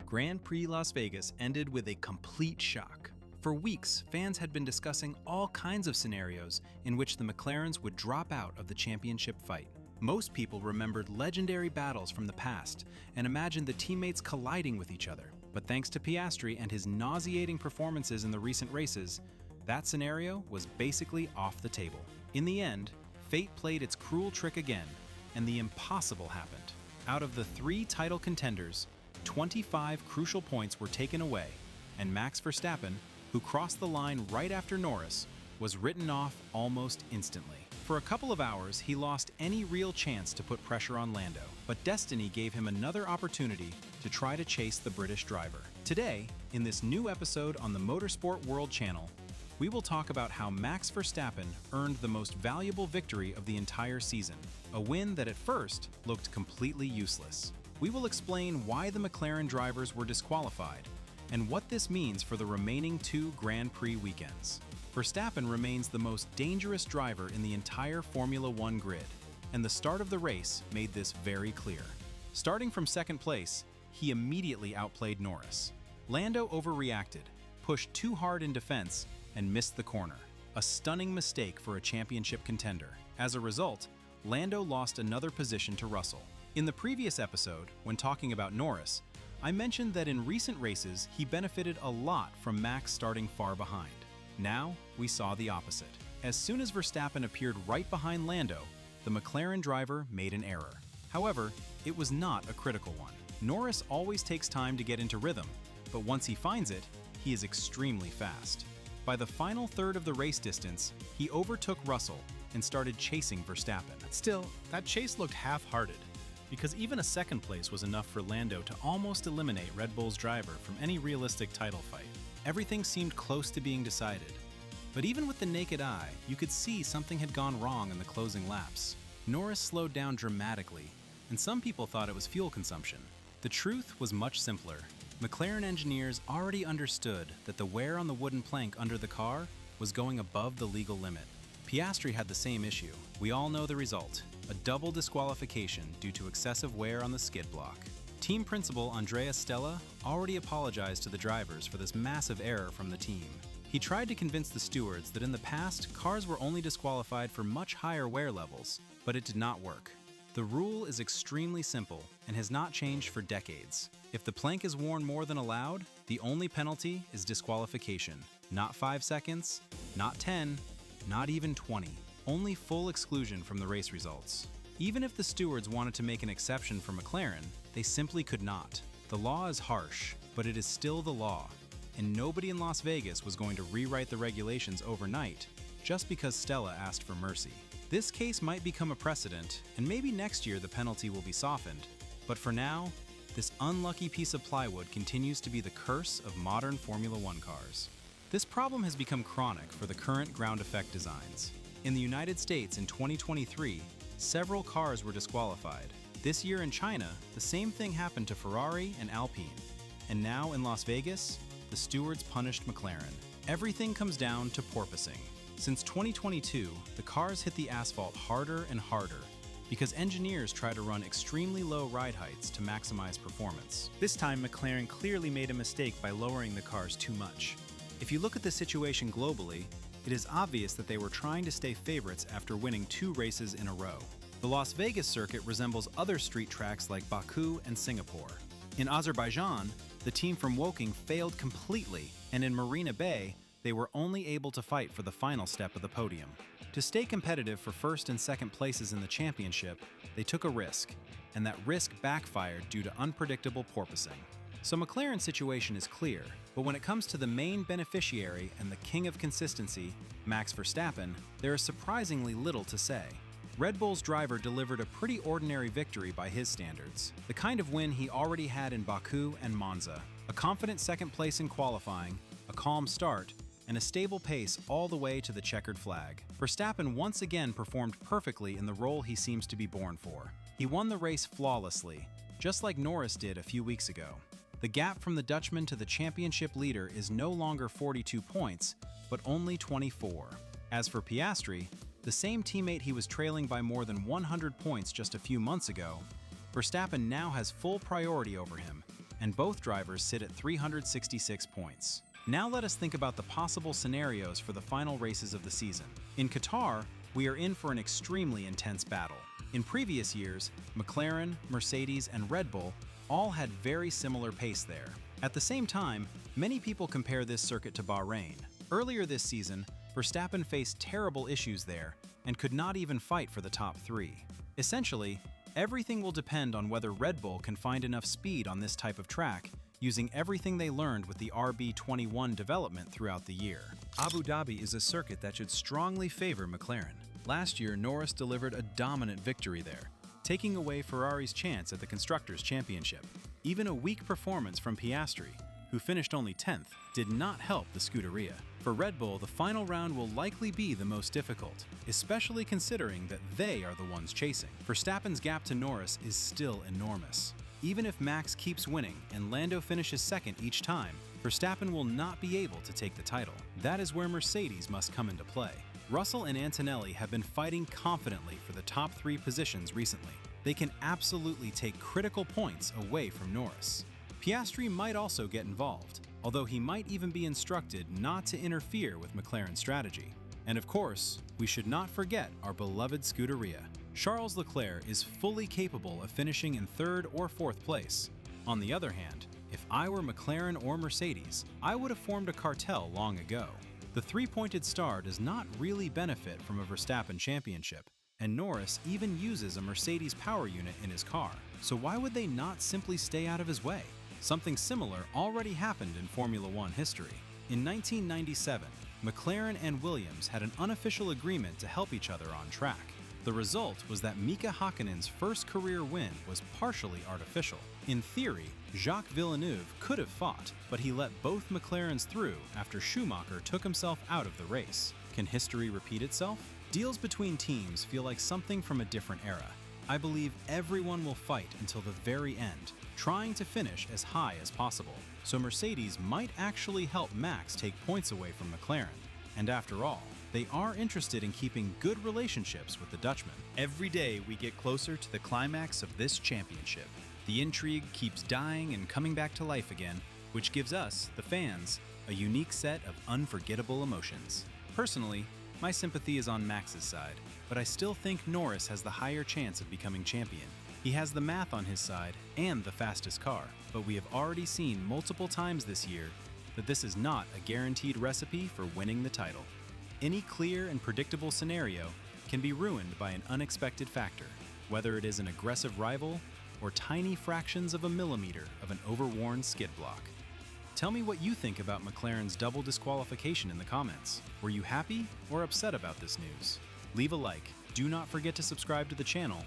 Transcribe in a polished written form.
Grand Prix Las Vegas ended with a complete shock. For weeks, fans had been discussing all kinds of scenarios in which the McLarens would drop out of the championship fight. Most people remembered legendary battles from the past and imagined the teammates colliding with each other. But thanks to Piastri and his nauseating performances in the recent races, that scenario was basically off the table. In the end, fate played its cruel trick again, and the impossible happened. Out of the 3 title contenders, 25 crucial points were taken away, and Max Verstappen, who crossed the line right after Norris, was written off almost instantly. For a couple of hours, he lost any real chance to put pressure on Lando, but destiny gave him another opportunity to try to chase the British driver. Today, in this new episode on the Motorsport World Channel, we will talk about how Max Verstappen earned the most valuable victory of the entire season, a win that at first looked completely useless. We will explain why the McLaren drivers were disqualified and what this means for the remaining 2 Grand Prix weekends. Verstappen remains the most dangerous driver in the entire Formula One grid, and the start of the race made this very clear. Starting from second place, he immediately outplayed Norris. Lando overreacted, pushed too hard in defense, and missed the corner, a stunning mistake for a championship contender. As a result, Lando lost another position to Russell. In the previous episode, when talking about Norris, I mentioned that in recent races he benefited a lot from Max starting far behind. Now, we saw the opposite. As soon as Verstappen appeared right behind Lando, the McLaren driver made an error. However, it was not a critical one. Norris always takes time to get into rhythm, but once he finds it, he is extremely fast. By the final third of the race distance, he overtook Russell and started chasing Verstappen. Still, that chase looked half-hearted, because even a second place was enough for Lando to almost eliminate Red Bull's driver from any realistic title fight. Everything seemed close to being decided, but even with the naked eye, you could see something had gone wrong in the closing laps. Norris slowed down dramatically, and some people thought it was fuel consumption. The truth was much simpler. McLaren engineers already understood that the wear on the wooden plank under the car was going above the legal limit. Piastri had the same issue. We all know the result, a double disqualification due to excessive wear on the skid block. Team principal Andrea Stella already apologized to the drivers for this massive error from the team. He tried to convince the stewards that in the past, cars were only disqualified for much higher wear levels, but it did not work. The rule is extremely simple and has not changed for decades. If the plank is worn more than allowed, the only penalty is disqualification. Not 5 seconds, not 10, not even 20. Only full exclusion from the race results. Even if the stewards wanted to make an exception for McLaren, they simply could not. The law is harsh, but it is still the law, and nobody in Las Vegas was going to rewrite the regulations overnight just because Stella asked for mercy. This case might become a precedent, and maybe next year the penalty will be softened, but for now, this unlucky piece of plywood continues to be the curse of modern Formula One cars. This problem has become chronic for the current ground effect designs. In the United States in 2023, several cars were disqualified. This year in China, the same thing happened to Ferrari and Alpine. And now in Las Vegas, the stewards punished McLaren. Everything comes down to porpoising. Since 2022, the cars hit the asphalt harder and harder because engineers try to run extremely low ride heights to maximize performance. This time, McLaren clearly made a mistake by lowering the cars too much. If you look at the situation globally, it is obvious that they were trying to stay favorites after winning 2 races in a row. The Las Vegas circuit resembles other street tracks like Baku and Singapore. In Azerbaijan, the team from Woking failed completely, and in Marina Bay, they were only able to fight for the final step of the podium. To stay competitive for first and second places in the championship, they took a risk, and that risk backfired due to unpredictable porpoising. So McLaren's situation is clear, but when it comes to the main beneficiary and the king of consistency, Max Verstappen, there is surprisingly little to say. Red Bull's driver delivered a pretty ordinary victory by his standards, the kind of win he already had in Baku and Monza. A confident second place in qualifying, a calm start, and a stable pace all the way to the checkered flag. Verstappen once again performed perfectly in the role he seems to be born for. He won the race flawlessly, just like Norris did a few weeks ago. The gap from the Dutchman to the championship leader is no longer 42 points, but only 24. As for Piastri, the same teammate he was trailing by more than 100 points just a few months ago, Verstappen now has full priority over him, and both drivers sit at 366 points. Now let us think about the possible scenarios for the final races of the season. In Qatar, we are in for an extremely intense battle. In previous years, McLaren, Mercedes, and Red Bull all had very similar pace there. At the same time, many people compare this circuit to Bahrain. Earlier this season, Verstappen faced terrible issues there and could not even fight for the top three. Essentially, everything will depend on whether Red Bull can find enough speed on this type of track using everything they learned with the RB21 development throughout the year. Abu Dhabi is a circuit that should strongly favor McLaren. Last year, Norris delivered a dominant victory there, taking away Ferrari's chance at the Constructors' Championship. Even a weak performance from Piastri, who finished only 10th, did not help the Scuderia. For Red Bull, the final round will likely be the most difficult, especially considering that they are the ones chasing. Verstappen's gap to Norris is still enormous. Even if Max keeps winning and Lando finishes second each time, Verstappen will not be able to take the title. That is where Mercedes must come into play. Russell and Antonelli have been fighting confidently for the top three positions recently. They can absolutely take critical points away from Norris. Piastri might also get involved, although he might even be instructed not to interfere with McLaren's strategy. And of course, we should not forget our beloved Scuderia. Charles Leclerc is fully capable of finishing in third or fourth place. On the other hand, if I were McLaren or Mercedes, I would have formed a cartel long ago. The three-pointed star does not really benefit from a Verstappen championship, and Norris even uses a Mercedes power unit in his car, so why would they not simply stay out of his way? Something similar already happened in Formula One history. In 1997, McLaren and Williams had an unofficial agreement to help each other on track. The result was that Mika Häkkinen's first career win was partially artificial. In theory, Jacques Villeneuve could have fought, but he let both McLarens through after Schumacher took himself out of the race. Can history repeat itself? Deals between teams feel like something from a different era. I believe everyone will fight until the very end, trying to finish as high as possible. So Mercedes might actually help Max take points away from McLaren. And after all, they are interested in keeping good relationships with the Dutchman. Every day we get closer to the climax of this championship. The intrigue keeps dying and coming back to life again, which gives us, the fans, a unique set of unforgettable emotions. Personally, my sympathy is on Max's side, but I still think Norris has the higher chance of becoming champion. He has the math on his side and the fastest car, but we have already seen multiple times this year that this is not a guaranteed recipe for winning the title. Any clear and predictable scenario can be ruined by an unexpected factor, whether it is an aggressive rival or tiny fractions of a millimeter of an overworn skid block. Tell me what you think about McLaren's double disqualification in the comments. Were you happy or upset about this news? Leave a like. Do not forget to subscribe to the channel